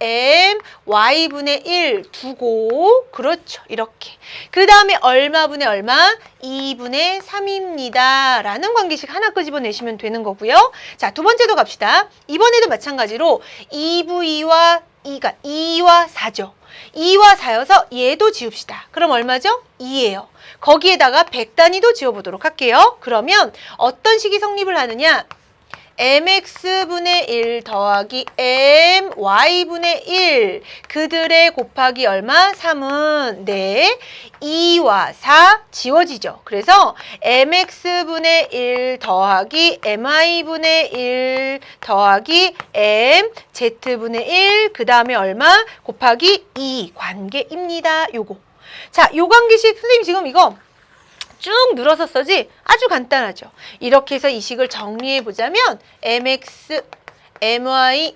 my분의 1 두고 그렇죠. 이렇게. 그 다음에 얼마분의 얼마? 2분의 3입니다. 라는 관계식 하나 끄집어내시면 되는 거고요. 자, 두 번째도 갑시다. 이번에도 마찬가지로 2V와 2와 4죠. 2와 4여서 얘도 지웁시다. 그럼 얼마죠? 2예요. 거기에다가 100단위도 지워보도록 할게요. 그러면 어떤 식이 성립을 하느냐? mx분의 1 더하기 my분의 1 그들의 곱하기 얼마? 3은 네 2와 4 지워지죠. 그래서 mx분의 1 더하기 my분의 1 더하기 mz분의 1 그 다음에 얼마? 곱하기 2 관계입니다. 요거. 자, 요 관계식 선생님 지금 이거 쭉 늘어서 써지 아주 간단하죠. 이렇게 해서 이 식을 정리해 보자면 mx, my,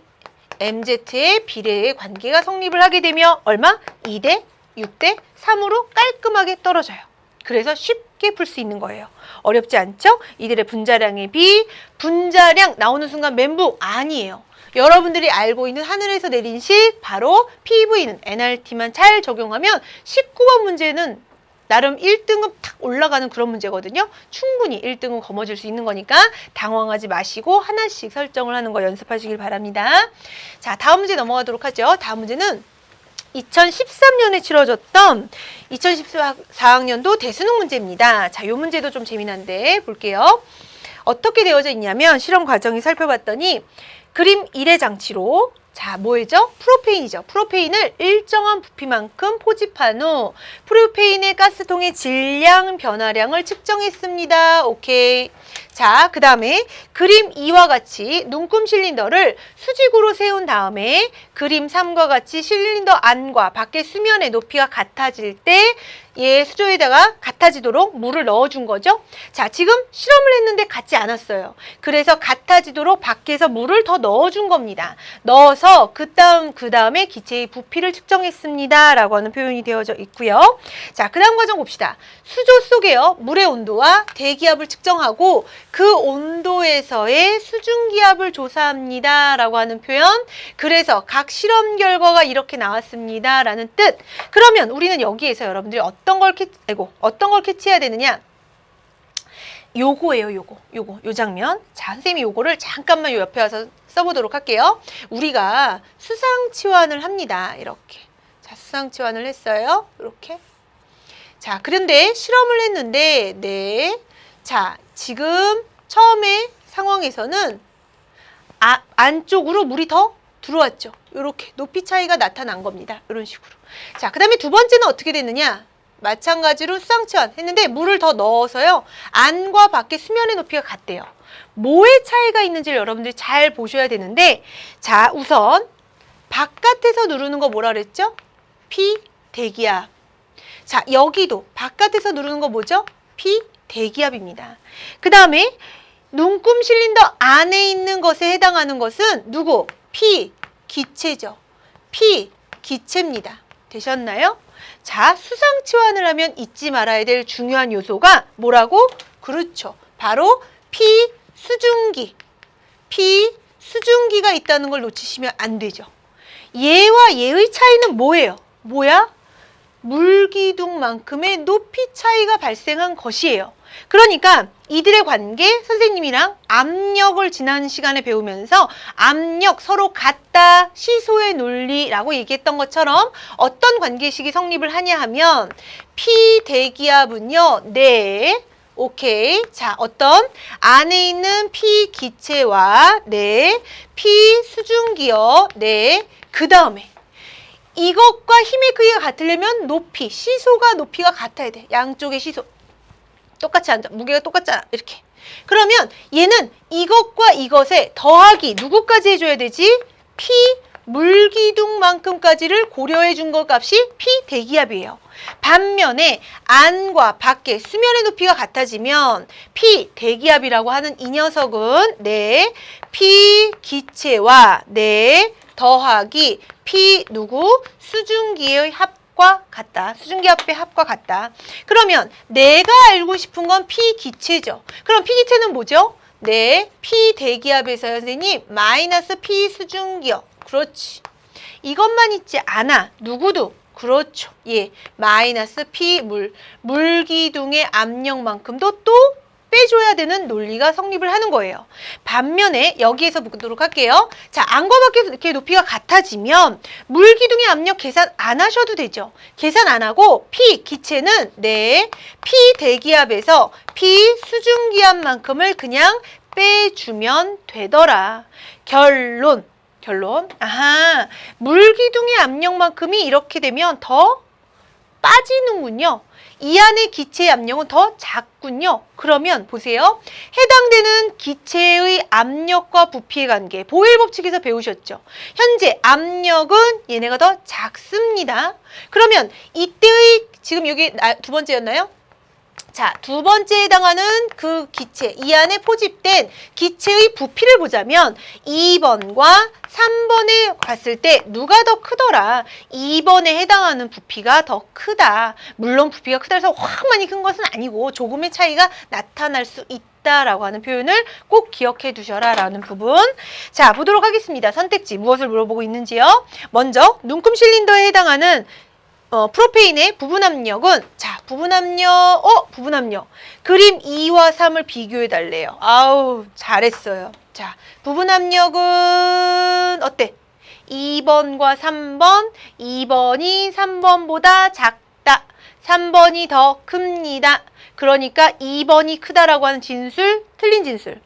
mz의 비례의 관계가 성립을 하게 되면 얼마? 2대 6대 3으로 깔끔하게 떨어져요. 그래서 쉽게 풀 수 있는 거예요. 어렵지 않죠? 이들의 분자량의 비, 분자량 나오는 순간 멘붕 아니에요. 여러분들이 알고 있는 하늘에서 내린 식 바로 PV는 NRT만 잘 적용하면 19번 문제는 나름 1등급 탁 올라가는 그런 문제거든요. 충분히 1등급 거머쥘 수 있는 거니까 당황하지 마시고 하나씩 설정을 하는 거 연습하시길 바랍니다. 자, 다음 문제 넘어가도록 하죠. 다음 문제는 2013년에 치러졌던 2014학년도 대수능 문제입니다. 자, 이 문제도 좀 재미난데 볼게요. 어떻게 되어져 있냐면 실험 과정이 살펴봤더니 그림 1의 장치로 자, 뭐죠? 프로페인이죠. 프로페인을 일정한 부피만큼 포집한 후 프로페인의 가스통의 질량 변화량을 측정했습니다. 오케이. 자, 그 다음에 그림 2와 같이 눈금 실린더를 수직으로 세운 다음에 그림 3과 같이 실린더 안과 밖의 수면의 높이가 같아질 때 얘 수조에다가 같아지도록 물을 넣어준 거죠. 자, 지금 실험을 했는데 같지 않았어요. 그래서 같아지도록 밖에서 물을 더 넣어준 겁니다. 넣어서 그 다음에 기체의 부피를 측정했습니다. 라고 하는 표현이 되어져 있고요. 자, 그 다음 과정 봅시다. 수조 속에요. 물의 온도와 대기압을 측정하고 그 온도에서의 수중기압을 조사합니다. 라고 하는 표현. 그래서 각 실험 결과가 이렇게 나왔습니다. 라는 뜻. 그러면 우리는 여기에서 여러분들이 어떤 걸 캐치해야 되느냐? 요거예요, 요 장면. 자, 선생님이 요거를 잠깐만 요 옆에 와서 써보도록 할게요. 우리가 수상치환을 합니다. 이렇게. 자, 수상치환을 했어요. 이렇게. 자, 그런데 실험을 했는데, 네. 자, 지금 처음에 상황에서는 안쪽으로 물이 더 들어왔죠. 이렇게 높이 차이가 나타난 겁니다. 이런 식으로. 자, 그 다음에 두 번째는 어떻게 됐느냐? 마찬가지로 수상치환 했는데 물을 더 넣어서요. 안과 밖의 수면의 높이가 같대요. 뭐의 차이가 있는지를 여러분들이 잘 보셔야 되는데 자, 우선 바깥에서 누르는 거 뭐라 그랬죠? P 대기압. 자, 여기도 바깥에서 누르는 거 뭐죠? P 대기압입니다. 그 다음에 눈금 실린더 안에 있는 것에 해당하는 것은 누구? P 기체죠. P 기체입니다. 되셨나요? 자, 수상치환을 하면 잊지 말아야 될 중요한 요소가 뭐라고? 그렇죠. 바로 P수증기. P수증기가 있다는 걸 놓치시면 안 되죠. 얘와 얘의 차이는 뭐예요? 뭐야? 물기둥만큼의 높이 차이가 발생한 것이에요. 그러니까 이들의 관계, 선생님이랑 압력을 지난 시간에 배우면서 압력 서로 같다, 시소의 논리라고 얘기했던 것처럼 어떤 관계식이 성립을 하냐 하면 P 대기압은요, 네. 오케이. 자, 어떤 안에 있는 P 기체와 네, P 수증기요. 네. 그 다음에 이것과 힘의 크기가 같으려면 높이, 시소가 높이가 같아야 돼. 양쪽의 시소. 똑같이 앉아. 무게가 똑같잖아. 이렇게. 그러면 얘는 이것과 이것에 더하기 누구까지 해줘야 되지? P 물기둥만큼까지를 고려해 준 것 값이 P 대기압이에요. 반면에 안과 밖의 수면의 높이가 같아지면 P 대기압이라고 하는 이 녀석은 네, P 기체와 네, 더하기 P 누구? 수증기의 합과 같다. 수증기 합의 합과 같다. 그러면 내가 알고 싶은 건 P 기체죠. 그럼 P 기체는 뭐죠? 네, P 대기압에서요, 선생님. 마이너스 P 수증기요. 그렇지. 이것만 있지 않아. 누구도. 그렇죠. 예, 마이너스 P 물기둥의 압력만큼도 또 빼줘야 되는 논리가 성립을 하는 거예요. 반면에 여기에서 보도록 할게요. 자, 안과 밖에서 이렇게 높이가 같아지면 물기둥의 압력 계산 안 하셔도 되죠. 계산 안 하고 P 기체는 네, P 대기압에서 P 수증기압만큼을 그냥 빼주면 되더라. 결론. 아하, 물기둥의 압력만큼이 이렇게 되면 더 빠지는군요. 이 안의 기체의 압력은 더 작군요. 그러면 보세요. 해당되는 기체의 압력과 부피의 관계, 보일 법칙에서 배우셨죠? 현재 압력은 얘네가 더 작습니다. 그러면 이때의, 지금 여기 두 번째였나요? 자, 두 번째에 해당하는 그 기체, 이 안에 포집된 기체의 부피를 보자면 2번과 3번에 봤을 때 누가 더 크더라? 2번에 해당하는 부피가 더 크다. 물론 부피가 크다 해서 확 많이 큰 것은 아니고 조금의 차이가 나타날 수 있다라고 하는 표현을 꼭 기억해 두셔라 라는 부분. 자, 보도록 하겠습니다. 선택지 무엇을 물어보고 있는지요? 먼저 눈금 실린더에 해당하는 프로페인의 부분 압력은, 자, 부분 압력. 그림 2와 3을 비교해 달래요. 아우, 잘했어요. 자, 부분 압력은 어때? 2번과 3번, 2번이 3번보다 작다. 3번이 더 큽니다. 그러니까 2번이 크다라고 하는 진술, 틀린 진술.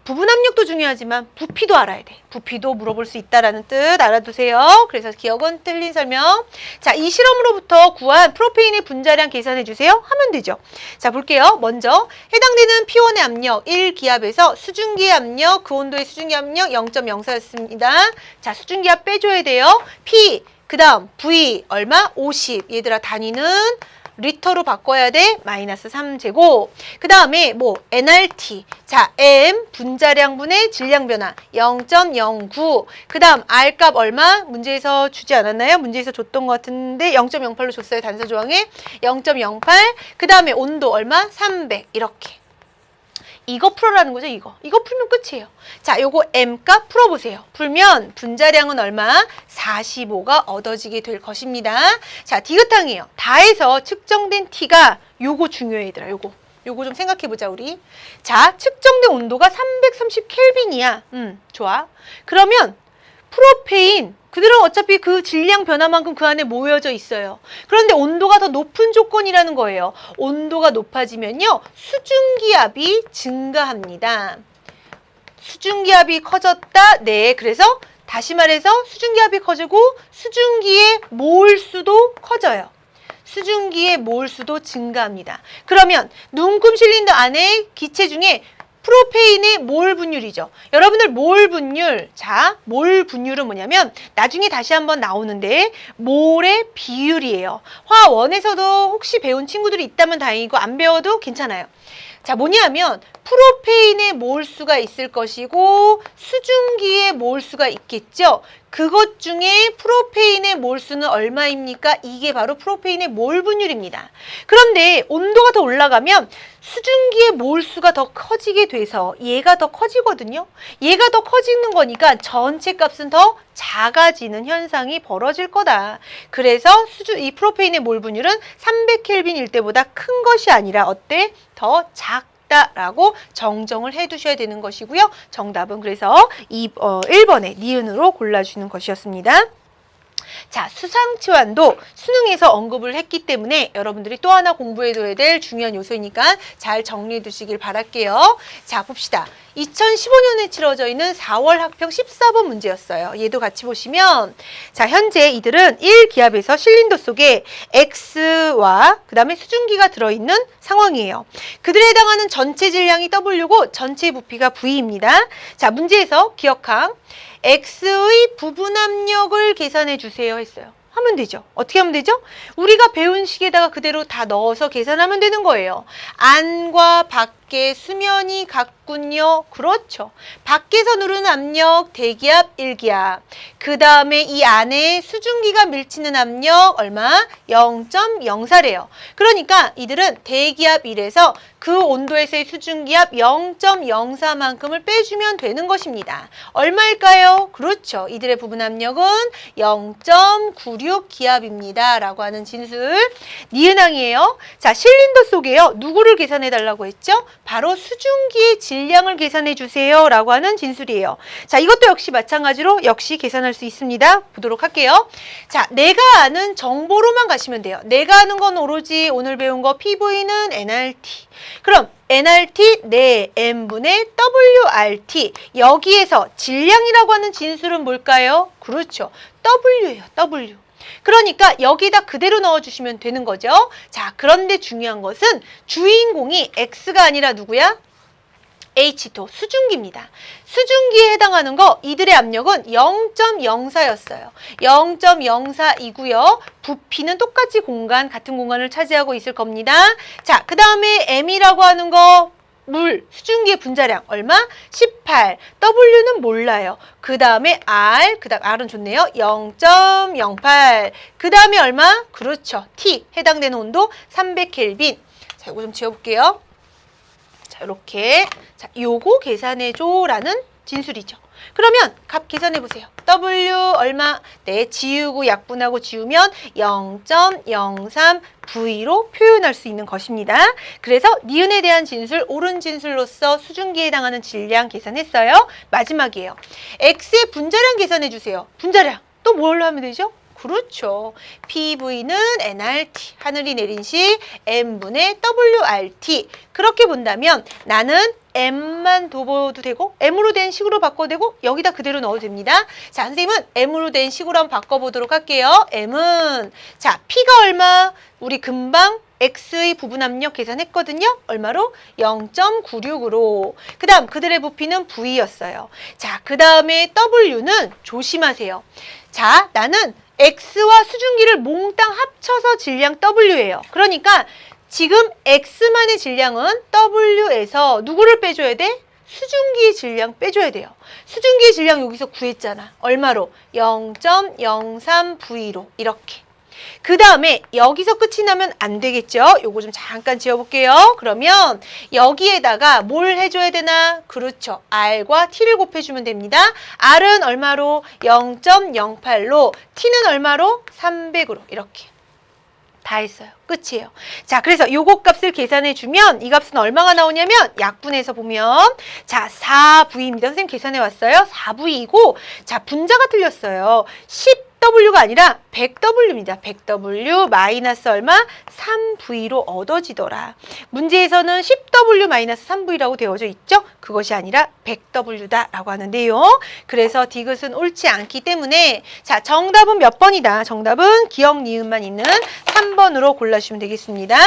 부분 압력도 중요하지만 부피도 알아야 돼. 부피도 물어볼 수 있다라는 뜻 알아두세요. 그래서 기억은 틀린 설명. 자, 이 실험으로부터 구한 프로페인의 분자량 계산해 주세요. 하면 되죠. 자, 볼게요. 먼저 해당되는 P1의 압력 1기압에서 수증기의 압력, 그 온도의 수증기 압력 0.04였습니다. 자, 수증기압 빼줘야 돼요. P, 그 다음 V 얼마? 50. 얘들아, 단위는 리터로 바꿔야 돼. 마이너스 3제곱. 그 다음에 뭐 nRT. 자, M 분자량분의 질량 변화 0.09. 그 다음 R 값 얼마? 문제에서 주지 않았나요? 문제에서 줬던 것 같은데 0.08로 줬어요. 단서 조항에 0.08. 그 다음에 온도 얼마? 300. 이렇게. 이거 풀어라는 거죠, 이거. 이거 풀면 끝이에요. 자, 요거 M값 풀어보세요. 풀면 분자량은 얼마? 45가 얻어지게 될 것입니다. 자, 디귿항이에요. 다해서 측정된 T가 요거 중요해, 얘들아, 요거 좀 생각해보자, 우리. 자, 측정된 온도가 330켈빈이야. 좋아. 그러면 프로페인, 그들은 어차피 그 질량 변화만큼 그 안에 모여져 있어요. 그런데 온도가 더 높은 조건이라는 거예요. 온도가 높아지면요, 수증기압이 증가합니다. 수증기압이 커졌다. 네, 그래서 다시 말해서 수증기압이 커지고 수증기의 몰수도 커져요. 수증기의 몰수도 증가합니다. 그러면 눈금 실린더 안에 기체 중에 프로페인의 몰 분율이죠. 여러분들 몰 분율, 자, 몰 분율은 뭐냐면 나중에 다시 한번 나오는데 몰의 비율이에요. 화원에서도 혹시 배운 친구들이 있다면 다행이고 안 배워도 괜찮아요. 자, 뭐냐면 프로페인의 몰수가 있을 것이고 수증기의 몰수가 있겠죠. 그것 중에 프로페인의 몰수는 얼마입니까? 이게 바로 프로페인의 몰 분율입니다. 그런데 온도가 더 올라가면 수증기의 몰수가 더 커지게 돼서 얘가 더 커지거든요. 얘가 더 커지는 거니까 전체 값은 더 작아지는 현상이 벌어질 거다. 그래서 이 프로페인의 몰 분율은 300켈빈일 때보다 큰 것이 아니라 어때? 더 작다. 있다라고 정정을 해두셔야 되는 것이고요. 정답은 그래서 1번의 니은으로 골라주는 것이었습니다. 자, 수상치환도 수능에서 언급을 했기 때문에 여러분들이 또 하나 공부해둬야 될 중요한 요소니까 잘 정리해 두시길 바랄게요. 자, 봅시다. 2015년에 치러져 있는 4월 학평 14번 문제였어요. 얘도 같이 보시면 자, 현재 이들은 1기압에서 실린더 속에 X와 그 다음에 수증기가 들어있는 상황이에요. 그들에 해당하는 전체 질량이 W고 전체 부피가 V입니다. 자, 문제에서 기억항 X의 부분 압력을 계산해 주세요 했어요. 하면 되죠. 어떻게 하면 되죠? 우리가 배운 식에다가 그대로 다 넣어서 계산하면 되는 거예요. 안과 밖의 수면이 같군요. 그렇죠. 밖에서 누르는 압력 대기압 1기압. 그 다음에 이 안에 수증기가 밀치는 압력 얼마? 0.04래요. 그러니까 이들은 대기압 1에서 그 온도에서의 수증기압 0.04만큼을 빼주면 되는 것입니다. 얼마일까요? 그렇죠. 이들의 부분 압력은 0.96 기압입니다. 라고 하는 진술. 니은항이에요. 자, 실린더 속에요. 누구를 계산해 달라고 했죠? 바로 수증기의 질량을 계산해 주세요. 라고 하는 진술이에요. 자, 이것도 역시 마찬가지로 역시 계산할 수 있습니다. 보도록 할게요. 자, 내가 아는 정보로만 가시면 돼요. 내가 아는 건 오로지 오늘 배운 거 PV는 nRT. 그럼 nRT 네 m분의 WRT. 여기에서 질량이라고 하는 진술은 뭘까요? 그렇죠. W예요. W. 그러니까 여기다 그대로 넣어주시면 되는 거죠. 자, 그런데 중요한 것은 주인공이 X가 아니라 누구야? H2, 수증기입니다. 수증기에 해당하는 거 이들의 압력은 0.04였어요. 0.04이고요. 부피는 똑같이 같은 공간을 차지하고 있을 겁니다. 자, 그 다음에 M이라고 하는 거 물, 수증기의 분자량 얼마? 18. W는 몰라요. 그 다음에 R, 그 다음 R은 좋네요. 0.08. 그 다음에 얼마? 그렇죠. T, 해당되는 온도 300켈빈. 자, 이거 좀 지워볼게요. 자, 이렇게. 자, 요거 계산해줘 라는 진술이죠. 그러면 값 계산해보세요. W 얼마? 네, 지우고 약분하고 지우면 0.03V로 표현할 수 있는 것입니다. 그래서 니은에 대한 진술, 옳은 진술로서 수증기에 해당하는 질량 계산했어요. 마지막이에요. X의 분자량 계산해주세요. 분자량. 또 뭘로 하면 되죠? 그렇죠. PV는 nRT, 하늘이 내린 시 M분의 WRT. 그렇게 본다면 나는 M만 둬도 되고 M으로 된 식으로 바꿔도 되고 여기다 그대로 넣어도 됩니다. 자, 선생님은 M으로 된 식으로 한번 바꿔보도록 할게요. M은 자, P가 얼마? 우리 금방 X의 부분 압력 계산했거든요. 얼마로? 0.96으로. 그 다음 그들의 부피는 V였어요. 자, 그 다음에 W는 조심하세요. 자, 나는 X와 수증기를 몽땅 합쳐서 질량 W예요. 그러니까 지금 X만의 질량은 W에서 누구를 빼줘야 돼? 수증기의 질량 빼줘야 돼요. 수증기의 질량 여기서 구했잖아. 얼마로? 0.03V로 이렇게. 그 다음에 여기서 끝이 나면 안 되겠죠? 요거 좀 잠깐 지워볼게요. 그러면 여기에다가 뭘 해줘야 되나? 그렇죠. R과 T를 곱해주면 됩니다. R은 얼마로? 0.08로, T는 얼마로? 300으로 이렇게. 다 했어요. 끝이에요. 자, 그래서 요거 값을 계산해주면 이 값은 얼마가 나오냐면 약분해서 보면 자, 4V입니다. 선생님 계산해 왔어요. 4V이고 자, 분자가 틀렸어요. 10W가 아니라 100W입니다. 100W 마이너스 얼마? 3V로 얻어지더라. 문제에서는 10W 마이너스 3V라고 되어져 있죠? 그것이 아니라 100W다 라고 하는데요. 그래서 디귿은 옳지 않기 때문에 자, 정답은 몇 번이다? 정답은 기억 니은만 있는 3번으로 골라주시면 되겠습니다.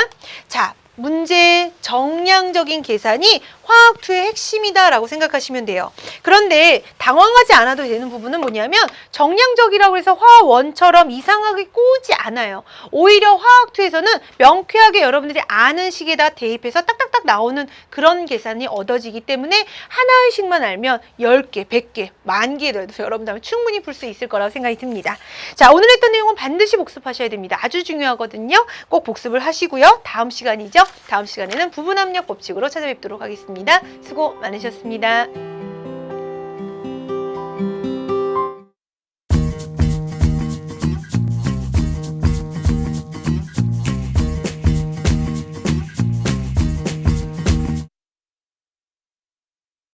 자, 문제 정량적인 계산이 화학2의 핵심이다 라고 생각하시면 돼요. 그런데 당황하지 않아도 되는 부분은 뭐냐면 정량적이라고 해서 화학1처럼 이상하게 꼬지 않아요. 오히려 화학2에서는 명쾌하게 여러분들이 아는 식에다 대입해서 딱딱딱 나오는 그런 계산이 얻어지기 때문에 하나의 식만 알면 10개, 100개, 10,000개를 여러분들 충분히 풀 수 있을 거라고 생각이 듭니다. 자, 오늘 했던 내용은 반드시 복습하셔야 됩니다. 아주 중요하거든요. 꼭 복습을 하시고요. 다음 시간이죠. 다음 시간에는 부분 압력 법칙으로 찾아뵙도록 하겠습니다. 수고 많으셨습니다.